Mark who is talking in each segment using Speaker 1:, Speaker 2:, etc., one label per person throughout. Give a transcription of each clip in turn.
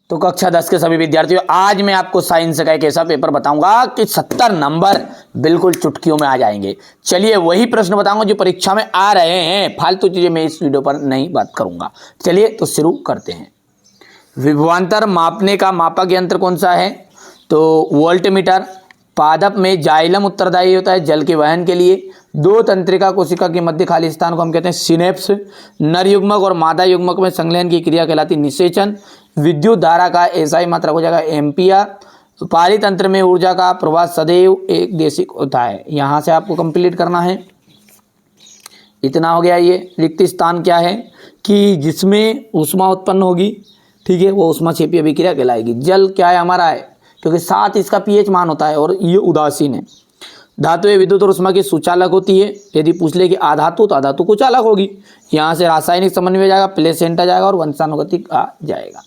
Speaker 1: तो कक्षा 10 के सभी विद्यार्थियों, आज मैं आपको साइंस का एक ऐसा पेपर बताऊंगा कि 70 नंबर बिल्कुल चुटकियों में आ जाएंगे। चलिए वही प्रश्न बताऊंगा जो परीक्षा में आ रहे हैं, फालतू चीजें मैं इस वीडियो पर नहीं बात करूंगा। चलिए तो शुरू करते हैं। विभवांतर मापने का मापक यंत्र कौन सा है? तो वोल्टमीटर। पादप में जाइलम उत्तरदायी होता है जल के वहन के लिए। दो तंत्रिका कोशिका के मध्य खाली स्थान को हम कहते हैं सिनेप्स। नर युग्मक और मादा युग्मक में संलयन की क्रिया कहलाती निषेचन। विद्युत धारा का एसआई मात्रक हो जाएगा एम्पियर। पारितंत्र में ऊर्जा का प्रवाह सदैव एक देशिक होता है। यहाँ से आपको कंप्लीट करना है। इतना हो गया। ये रिक्त स्थान क्या है कि जिसमें ऊष्मा उत्पन्न होगी, ठीक है, वो ऊष्माक्षेपीय अभिक्रिया कहलाएगी। जल क्या है हमारा है, क्योंकि 7 इसका पीएच मान होता है और ये उदासीन है। धातुएं विद्युत और ऊष्मा की सुचालक होती है। यदि पूछ ले कि अधातु तो अधातु कुचालक होगी। यहाँ से रासायनिक समन्वय जाएगा, प्लेसेंटा जाएगा और वंशानुगतिक आ जाएगा।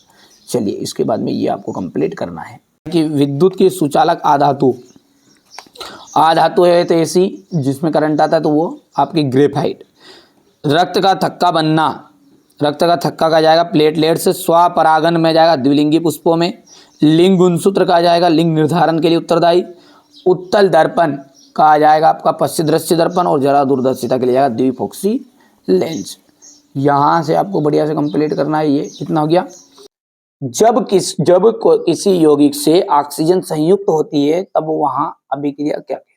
Speaker 1: चलिए इसके बाद में ये आपको कंप्लीट करना है कि विद्युत की सुचालक अधातु है तो ऐसी जिसमें करंट आता है तो वो आपकी ग्रेफाइट। रक्त का थक्का बनना, रक्त का थक्का का जाएगा प्लेटलेट्स। स्वपरागन में जाएगा द्विलिंगी पुष्पों में। लिंग गुणसूत्र का जाएगा लिंग निर्धारण के लिए उत्तरदायी। उत्तल दर्पण कहा जाएगा आपका पश्चिम दृश्य दर्पण और जरा दूरदर्शिता के लिए जाएगा द्विफोक्सी लेंस। यहाँ से आपको बढ़िया से कंप्लीट करना है। ये कितना हो गया? जब किसी यौगिक से ऑक्सीजन संयुक्त होती है तब वहां अभिक्रिया क्या कहलाती?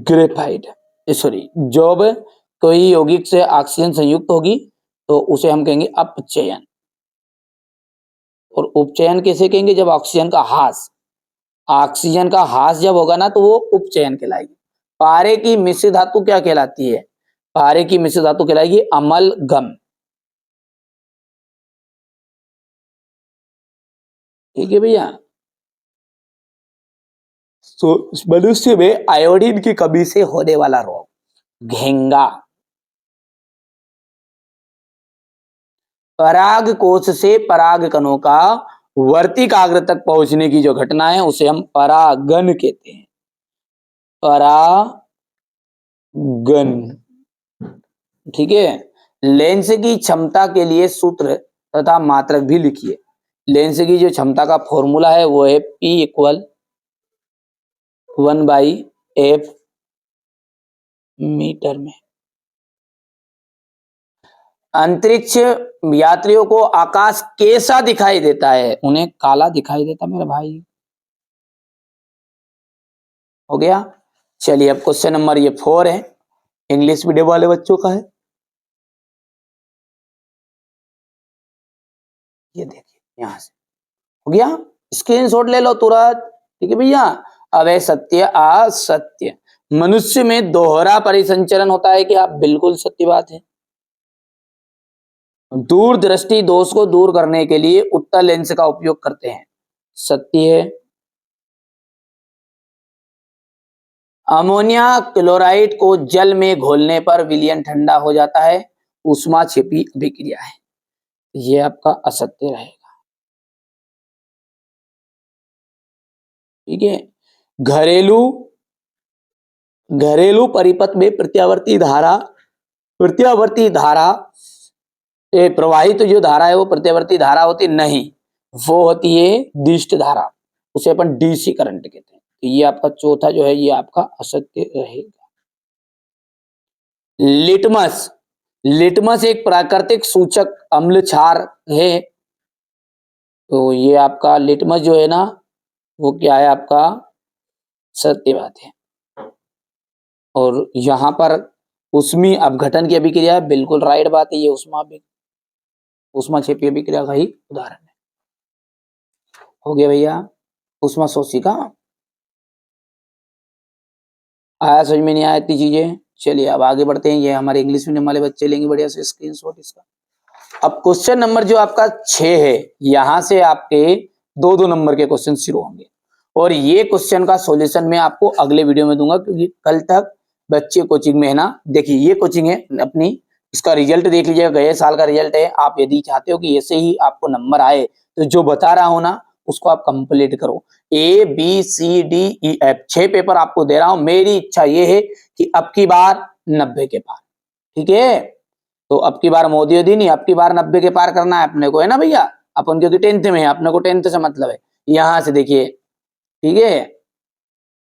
Speaker 1: ग्रेफाइट। सॉरी, जब कोई यौगिक से ऑक्सीजन संयुक्त होगी तो उसे हम कहेंगे अपचयन। और उपचयन कैसे कहेंगे? जब ऑक्सीजन का ह्रास जब होगा ना तो वो उपचयन कहलाएगी। पारे की मिश्र धातु क्या कहलाती है? पारे की मिश्र धातु कहलाएगी अमलगम। ठीक है भैया। तो मनुष्य में आयोडीन की कमी से होने वाला रोग घेंगा। पराग कोश से पराग कणों का वर्तिकाग्र तक पहुंचने की जो घटना है उसे हम परागन कहते हैं। परागन, ठीक है। लेंस की क्षमता के लिए सूत्र तथा मात्रक भी लिखिए। लेंस की जो क्षमता का फॉर्मूला है वो है P = 1/f मीटर में। अंतरिक्ष यात्रियों को आकाश कैसा दिखाई देता है? उन्हें काला दिखाई देता मेरे भाई। हो गया। चलिए अब क्वेश्चन नंबर ये 4 है, इंग्लिश मीडियम वाले बच्चों का है। ये देखिए यहां से हो गया। स्क्रीनशॉट ले लो तुरंत, ठीक है भैया। अब है सत्य असत्य। मनुष्य में दोहरा परिसंचरण होता है कि आप बिल्कुल सत्य बात है। दूरदृष्टि दोष को दूर करने के लिए उत्तल लेंस का उपयोग करते हैं। सत्य है। अमोनिया क्लोराइड को जल में घोलने पर विलयन ठंडा हो जाता है, ऊष्माक्षेपी अभिक्रिया है। ये आपका असत्य रहेगा। ठीक है। घरेलू परिपथ में प्रत्यावर्ती धारा प्रवाहित जो धारा है वो प्रत्यावर्ती धारा होती नहीं, वो होती है दिष्ट धारा। उसे अपन डीसी करंट कहते हैं। तो ये आपका चौथा जो है ये आपका असत्य रहेगा। लिटमस एक प्राकृतिक सूचक अम्ल क्षार है। तो ये आपका लिटमस जो है ना वो क्या है आपका सत्य बात है। और यहाँ पर उष्मीय अपघटन की अभिक्रिया बिल्कुल राइट बात है। ये ऊष्माक्षेपीय अभिक्रिया का ही उदाहरण है। हो गया भैया। ऊष्मा शोषिका आया समझ में नहीं आया इतनी चीजें। चलिए अब आगे बढ़ते हैं। ये हमारे इंग्लिश मीडियम वाले बच्चे लेंगे बढ़िया से स्क्रीनशॉट इसका। अब क्वेश्चन नंबर जो आपका 6 है, यहां से आपके 2-2 नंबर के क्वेश्चन शुरू होंगे और ये क्वेश्चन का सॉल्यूशन मैं आपको अगले वीडियो में दूंगा, क्योंकि कल तक बच्चे कोचिंग में है ना। देखिए ये कोचिंग है अपनी, इसका रिजल्ट देख लीजिएगा, गए साल का रिजल्ट है। आप यदि चाहते हो कि ऐसे ही आपको नंबर आए तो जो बता रहा हूं ना उसको आप कंप्लीट करो। ABCDEF 6 पेपर आपको दे रहा हूं। मेरी इच्छा ये है कि अब की बार 90 के पार, ठीक है। तो अब की बार मोदी योदी नहीं, अब की बार 90 के पार करना है अपने को, है ना भैया। अपन क्योंकि 10th में है, अपने को 10th से मतलब है। यहां से देखिए, ठीक है,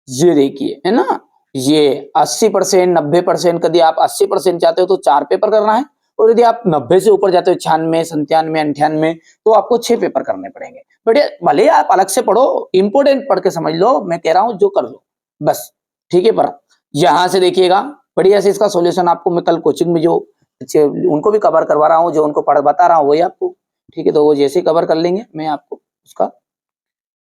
Speaker 1: ये देखिए, है ना, ये 80%, 90%, कभी आप 80% चाहते हो तो 4 पेपर करना है, और यदि आप 90 से ऊपर जाते हो, 96, 97, 98, तो आपको 6 पेपर करने पड़ेंगे। बट भले आप अलग से पढ़ो, इंपोर्टेंट पढ़ के समझ लो, मैं कह रहा हूं जो कर लो बस, ठीक है। पर यहां से देखिएगा, बढ़िया से इसका सॉल्यूशन आपको मैं कल कोचिंग में जो उनको भी कवर करवा रहा हूँ, जो उनको पढ़ बता रहा हूँ वही आपको, ठीक है। तो वो जैसे कवर कर लेंगे, मैं आपको उसका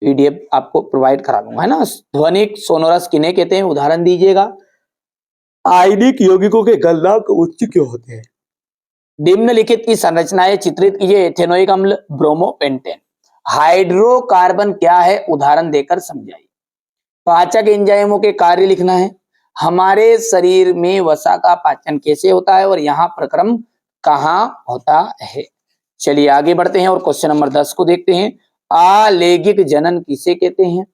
Speaker 1: पीडीएफ आपको प्रोवाइड करा दूंगा, है ना। ध्वनिक सोनोरस किन्हें कहते हैं, उदाहरण दीजिएगा। आयनिक यौगिकों के गलनांक उच्च क्यों होते हैं? निम्नलिखित की संरचनाएं चित्रित कीजिए। एथेनोइक अम्ल, ब्रोमोपेंटेन। हाइड्रोकार्बन क्या है, उदाहरण देकर समझाइए। पाचक एंजाइमों के कार्य लिखना है। हमारे शरीर में वसा का पाचन कैसे होता है और यहाँ प्रक्रम कहाँ होता है। चलिए आगे बढ़ते हैं और क्वेश्चन नंबर 10 को देखते हैं। आलैंगिक जनन किसे कहते हैं?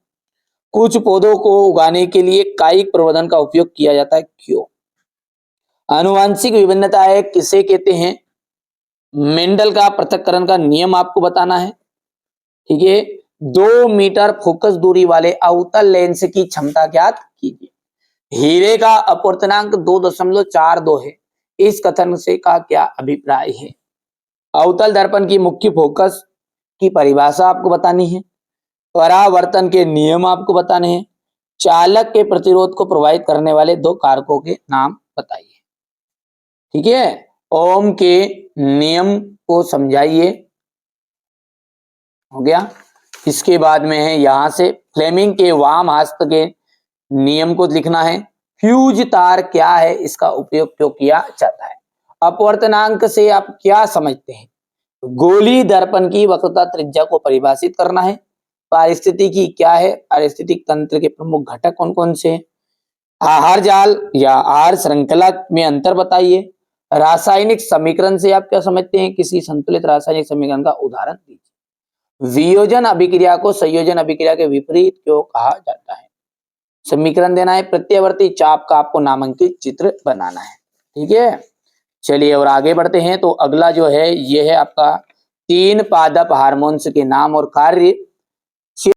Speaker 1: कुछ पौधों को उगाने के लिए कायिक प्रवर्धन का उपयोग किया जाता है, क्यों? आनुवांशिक विभिन्नता है किसे कहते हैं? मेंडल का पृथक्करण का नियम आपको बताना है, ठीक है। 2 मीटर फोकस दूरी वाले अवतल लेंस की क्षमता ज्ञात कीजिए। हीरे का अपवर्तनांक 2.42 है, इस कथन से का क्या अभिप्राय है? अवतल दर्पण की मुख्य फोकस की परिभाषा आपको बतानी है। परावर्तन के नियम आपको बताने हैं। चालक के प्रतिरोध को प्रभावित करने वाले 2 कारकों के नाम बताइए, ठीक है। ओम के नियम को समझाइए, हो गया। इसके बाद में है यहां से फ्लेमिंग के वाम हस्त के नियम को लिखना है। फ्यूज तार क्या है, इसका उपयोग क्यों किया जाता है? अपवर्तनांक से आप क्या समझते हैं? गोली दर्पण की वक्रता त्रिज्या को परिभाषित करना है। पारिस्थितिकी क्या है, पारिस्थितिक तंत्र के प्रमुख घटक कौन कौन से हैं? आहार जाल या आहार श्रृंखला में अंतर बताइए। रासायनिक समीकरण से आप क्या समझते हैं, किसी संतुलित रासायनिक समीकरण का उदाहरण दीजिए। वियोजन अभिक्रिया को संयोजन अभिक्रिया के विपरीत क्यों कहा जाता है? समीकरण देना है। प्रत्यावर्ती चाप का आपको नामांकित चित्र बनाना है, ठीक है। चलिए और आगे बढ़ते हैं। तो अगला जो है ये है आपका 3 पादप हार्मोन्स के नाम और कार्य।